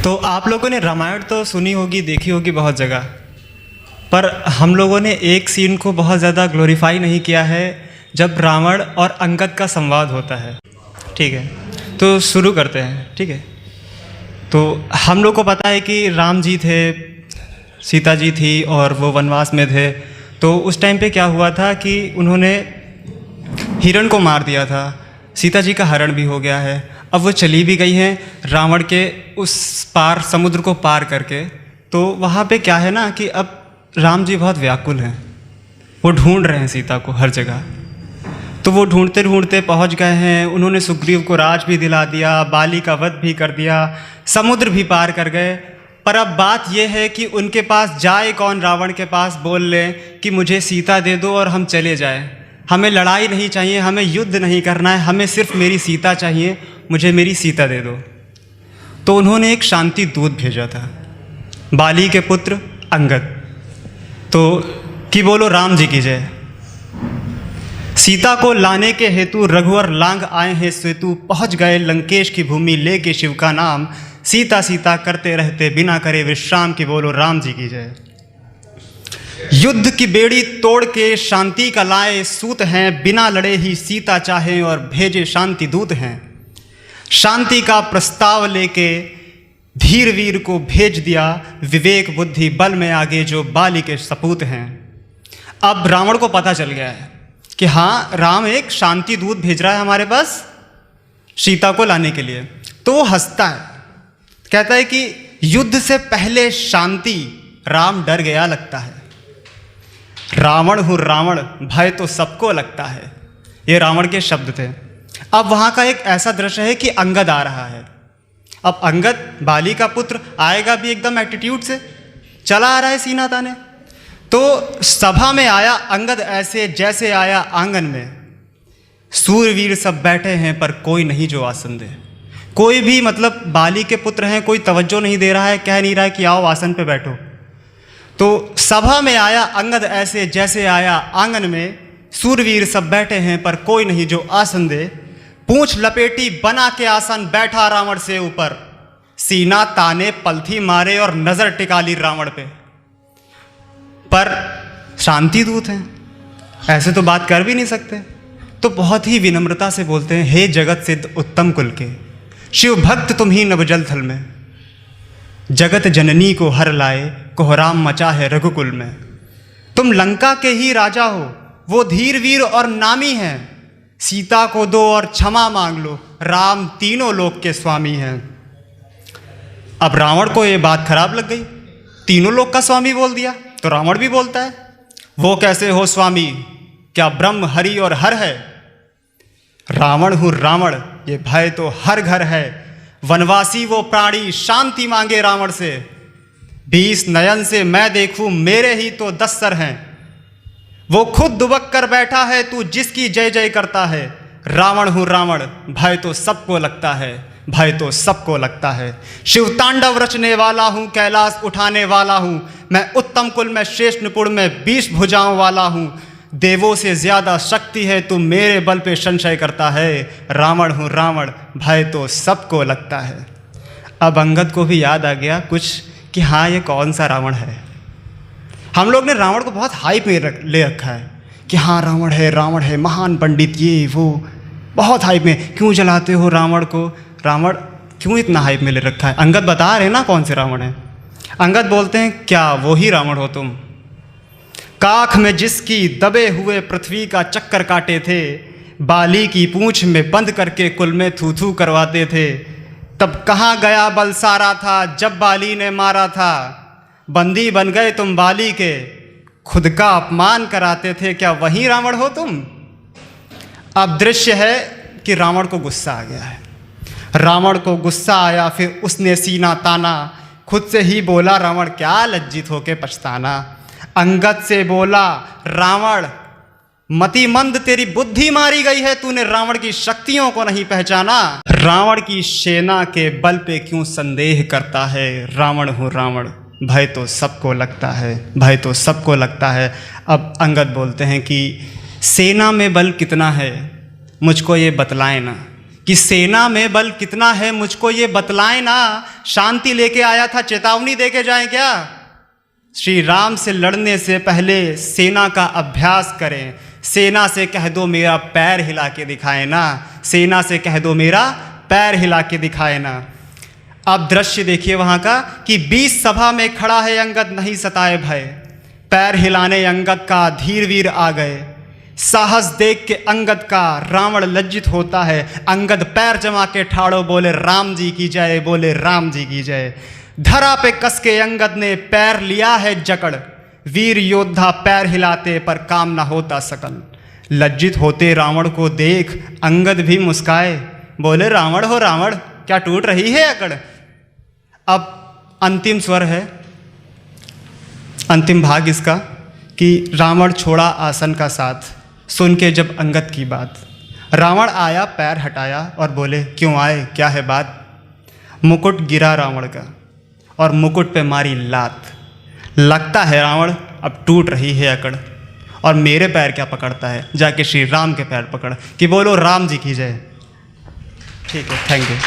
तो आप लोगों ने रामायण तो सुनी होगी, देखी होगी बहुत जगह, पर हम लोगों ने एक सीन को बहुत ज़्यादा ग्लोरीफाई नहीं किया है, जब रावण और अंगद का संवाद होता है। ठीक है, तो शुरू करते हैं। ठीक है, तो हम लोग को पता है कि राम जी थे, सीता जी थी और वो वनवास में थे। तो उस टाइम पे क्या हुआ था कि उन्होंने हिरण को मार दिया था, सीता जी का हरण भी हो गया है। अब वो चली भी गई हैं रावण के उस पार, समुद्र को पार करके। तो वहाँ पे क्या है ना कि अब राम जी बहुत व्याकुल हैं, वो ढूंढ रहे हैं सीता को हर जगह। तो वो ढूंढते ढूंढते पहुँच गए हैं। उन्होंने सुग्रीव को राज भी दिला दिया, बाली का वध भी कर दिया, समुद्र भी पार कर गए। पर अब बात यह है कि उनके पास जाए कौन, रावण के पास बोल लें कि मुझे सीता दे दो और हम चले जाएं, हमें लड़ाई नहीं चाहिए, हमें युद्ध नहीं करना है, हमें सिर्फ मेरी सीता चाहिए, मुझे मेरी सीता दे दो। तो उन्होंने एक शांति दूत भेजा था, बाली के पुत्र अंगद। तो कि बोलो राम जी की जय। सीता को लाने के हेतु रघुवर लांग आए हैं सेतु, पहुँच गए लंकेश की भूमि लेके शिव का नाम, सीता सीता करते रहते बिना करे विश्राम, की बोलो राम जी की जय। युद्ध की बेड़ी तोड़ के शांति का लाए सूत हैं, बिना लड़े ही सीता चाहें और भेजे शांति दूत हैं। शांति का प्रस्ताव लेके धीर वीर को भेज दिया, विवेक बुद्धि बल में आगे जो बाली के सपूत हैं। अब रावण को पता चल गया है कि हाँ, राम एक शांति दूत भेज रहा है हमारे पास सीता को लाने के लिए। तो वो हंसता है, कहता है कि युद्ध से पहले शांति, राम डर गया लगता है। रावण हूँ रावण, भय तो सबको लगता है, ये रावण के शब्द थे। अब वहाँ का एक ऐसा दृश्य है कि अंगद आ रहा है। अब अंगद बाली का पुत्र आएगा भी एकदम एटीट्यूड से, चला आ रहा है सीना ताने। तो सभा में आया अंगद ऐसे जैसे आया आंगन में, सूरवीर सब बैठे हैं पर कोई नहीं जो आसन दे। कोई भी मतलब बाली के पुत्र हैं, कोई तवज्जो नहीं दे रहा है, कह नहीं रहा है कि आओ आसन पे बैठो। तो सभा में आया अंगद ऐसे जैसे आया आंगन में, सूरवीर सब बैठे हैं पर कोई नहीं जो आसन दे। पूंछ लपेटी बना के आसन बैठा रावण से ऊपर, सीना ताने पलथी मारे और नजर टिका ली रावण पे। पर शांति दूत हैं, ऐसे तो बात कर भी नहीं सकते। तो बहुत ही विनम्रता से बोलते हैं, हे जगत सिद्ध उत्तम कुल के, शिव भक्त तुम ही नवजल थल में, जगत जननी को हर लाए, कोहराम मचा है रघुकुल में। तुम लंका के ही राजा हो, वो धीर वीर और नामी हैं, सीता को दो और क्षमा मांग लो, राम तीनों लोक के स्वामी हैं। अब रावण को ये बात खराब लग गई, तीनों लोक का स्वामी बोल दिया। तो रावण भी बोलता है, वो कैसे हो स्वामी, क्या ब्रह्म हरि और हर है। रावण हूँ रावण, ये भय तो हर घर है, वनवासी वो प्राणी शांति मांगे रावण से। 20 नयन से मैं देखूं मेरे ही तो 10 सर हैं, वो खुद दुबक कर बैठा है तू जिसकी जय जय करता है। रावण हूँ रावण, भय तो सबको लगता है, भय तो सबको लगता है। शिव तांडव रचने वाला हूँ, कैलाश उठाने वाला हूँ, मैं उत्तम कुल में शेष निपुण में 20 भुजाओं वाला हूँ। देवों से ज्यादा शक्ति है तू मेरे बल पे संशय करता है। रावण हूँ रावण, भय तो सबको लगता है। अब अंगद को भी याद आ गया कुछ कि हाँ, ये कौन सा रावण है। हम लोग ने रावण को बहुत हाइप में ले रखा है कि हाँ रावण है महान पंडित, ये वो बहुत हाइप में। क्यों जलाते हो रावण को, रावण क्यों इतना हाइप में ले रखा है। अंगद बता रहे ना कौन से रावण है। अंगद बोलते हैं, क्या वो ही रावण हो तुम, काख में जिसकी दबे हुए पृथ्वी का चक्कर काटे थे, बाली की पूंछ में बंद करके कुल में थू थू करवाते थे। तब कहाँ गया बल सारा था जब बाली ने मारा था, बंदी बन गए तुम बाली के, खुद का अपमान कराते थे, क्या वही रावण हो तुम। अब दृश्य है कि रावण को गुस्सा आ गया है। रावण को गुस्सा आया, फिर उसने सीना ताना, खुद से ही बोला रावण क्या लज्जित होके पछताना। अंगद से बोला रावण मतिमंद तेरी बुद्धि मारी गई है, तूने रावण की शक्तियों को नहीं पहचाना। रावण की सेना के बल पे क्यों संदेह करता है। रावण हूँ रावण, भय तो सबको लगता है, भय तो सबको लगता है। अब अंगद बोलते हैं कि सेना में बल कितना है मुझको ये बतलाए ना, कि सेना में बल कितना है मुझको ये बतलाएं ना, शांति लेके आया था चेतावनी देके जाएं क्या। श्री राम से लड़ने से पहले सेना का अभ्यास करें, सेना से कह दो मेरा पैर हिला के दिखाए ना, सेना से कह दो मेरा पैर हिला के दिखाए ना। अब दृश्य देखिए वहाँ का कि 20 सभा में खड़ा है अंगद, नहीं सताए भय, पैर हिलाने अंगद का धीर वीर आ गए। साहस देख के अंगद का रावण लज्जित होता है, अंगद पैर जमा के ठाड़ो बोले राम जी की जय, बोले राम जी की जय। धरा पे कस के अंगद ने पैर लिया है जकड़, वीर योद्धा पैर हिलाते पर काम ना होता सकल। लज्जित होते रावण को देख अंगद भी मुस्काए, बोले रावण हो रावण, क्या टूट रही है अकड़। अब अंतिम स्वर है, अंतिम भाग इसका कि रावण छोड़ा आसन का साथ, सुन के जब अंगद की बात, रावण आया पैर हटाया और बोले क्यों आए, क्या है बात। मुकुट गिरा रावण का और मुकुट पे मारी लात, लगता है रावण अब टूट रही है अकड़, और मेरे पैर क्या पकड़ता है, जाके श्री राम के पैर पकड़ कि बोलो राम जी की जय। ठीक है, थैंक यू।